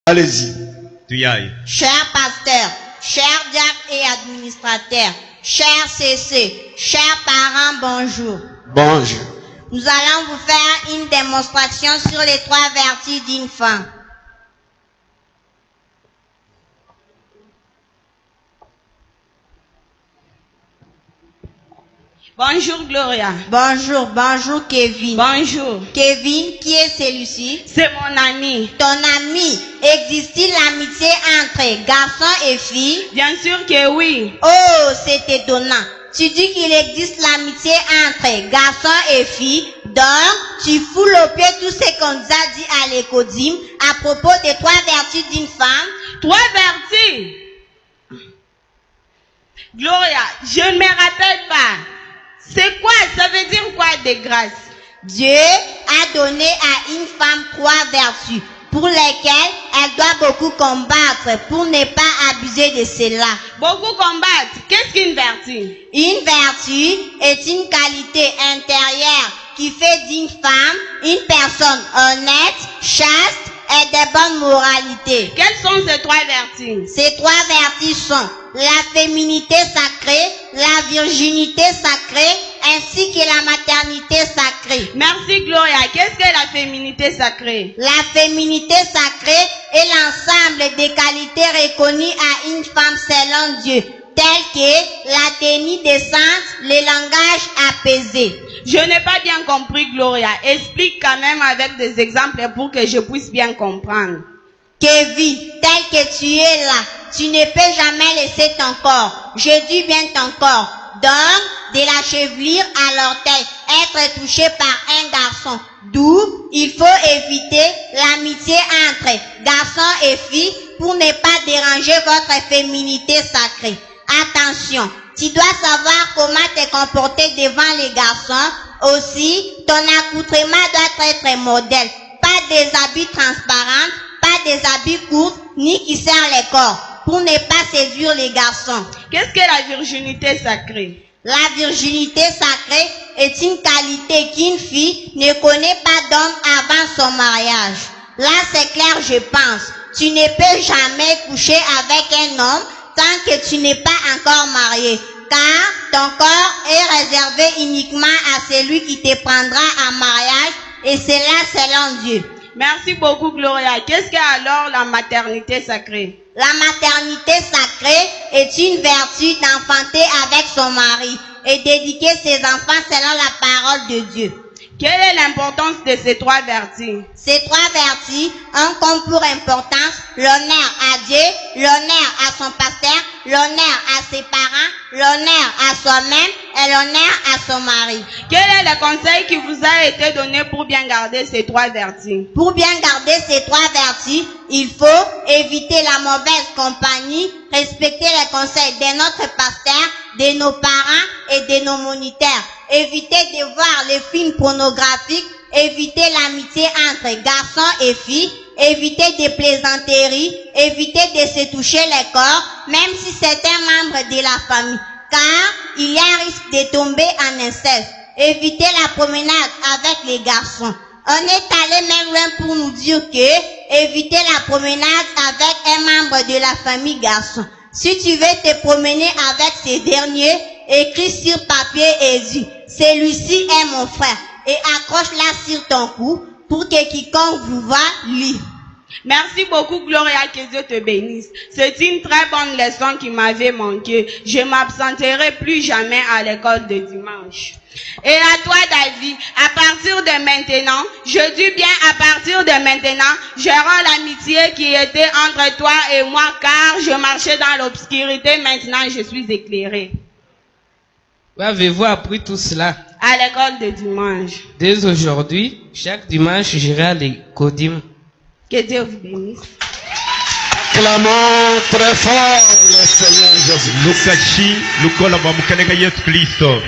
Allez-y. Chers pasteurs, chers diacres et administrateurs, chers CC, chers parents, bonjour. Bonjour. Nous allons vous faire une démonstration sur les 3 vertus d'une femme. Bonjour Gloria. Bonjour Kevin. Bonjour. Kevin, qui est celui-ci? C'est mon ami. Ton ami. Existe-t-il l'amitié entre garçons et filles? Bien sûr que oui. Oh, c'est étonnant. Tu dis qu'il existe l'amitié entre garçons et filles, donc tu foules au pied tout ce qu'on nous a dit à l'écodime à propos des 3 vertus d'une femme. 3 vertus? Gloria, je ne me rappelle pas. C'est quoi? Ça veut dire quoi de grâce? Dieu a donné à une femme 3 vertus pour lesquelles elle doit beaucoup combattre pour ne pas abuser de cela. Beaucoup combattre? Qu'est-ce qu'une vertu? Une vertu est une qualité intérieure qui fait d'une femme une personne honnête, chaste et de bonne moralité. Quelles sont ces 3 vertus? Ces 3 vertus sont la féminité sacrée, la virginité sacrée, ainsi que la maternité sacrée. Merci Gloria. Qu'est-ce que la féminité sacrée? La féminité sacrée est l'ensemble des qualités reconnues à une femme selon Dieu, telles que la tenue décente, le langage apaisé. Je n'ai pas bien compris Gloria. Explique quand même avec des exemples pour que je puisse bien comprendre. Kevin, tel que tu es là, tu ne peux jamais laisser ton corps. Je dis bien ton corps. Donc, de la chevelure à l'orteil, être touché par un garçon. D'où il faut éviter l'amitié entre garçons et filles pour ne pas déranger votre féminité sacrée. Attention, tu dois savoir comment te comporter devant les garçons. Aussi, ton accoutrement doit être modèle. Pas des habits transparents, pas des habits courts, ni qui serrent les corps, pour ne pas séduire les garçons. Qu'est-ce que la virginité sacrée? La virginité sacrée est une qualité qu'une fille ne connaît pas d'homme avant son mariage. Là, c'est clair, je pense. Tu ne peux jamais coucher avec un homme tant que tu n'es pas encore marié, car ton corps est réservé uniquement à celui qui te prendra en mariage, et cela selon Dieu. Merci beaucoup Gloria. Qu'est-ce que alors la maternité sacrée? La maternité sacrée est une vertu d'enfanter avec son mari et d'éduquer ses enfants selon la parole de Dieu. Quelle est l'importance de ces 3 vertus? Ces 3 vertus ont comme pour importance l'honneur à Dieu, l'honneur à son pasteur, l'honneur à ses parents, l'honneur à soi-même et l'honneur à son mari. Quel est le conseil qui vous a été donné pour bien garder ces 3 vertus? Pour bien garder ces 3 vertus, il faut éviter la mauvaise compagnie, respecter les conseils de notre pasteur, de nos parents et de nos moniteurs. Éviter de voir les films pornographiques, éviter l'amitié entre garçons et filles, éviter des plaisanteries, éviter de se toucher les corps, même si c'est un membre de la famille, car il y a un risque de tomber en inceste. Éviter la promenade avec les garçons. On est allé même loin pour nous dire que éviter la promenade avec un membre de la famille garçon. Si tu veux te promener avec ces derniers, écris sur papier et dis, celui-ci est mon frère, et accroche-la sur ton cou pour que quiconque vous voit lit. Merci beaucoup Gloria, que Dieu te bénisse. C'est une très bonne leçon qui m'avait manqué. Je m'absenterai plus jamais à l'école de dimanche. Et à toi David, à partir de maintenant, je dis bien à partir de maintenant, je rends l'amitié qui était entre toi et moi, car je marchais dans l'obscurité, maintenant je suis éclairé. Où avez-vous appris tout cela? À l'école de dimanche. Dès aujourd'hui, chaque dimanche, j'irai à l'écodime. Que Dieu vous bénisse. Clamons très fort le Seigneur Jésus. Lukachi, lukola bamukaneka Yesu Kristo.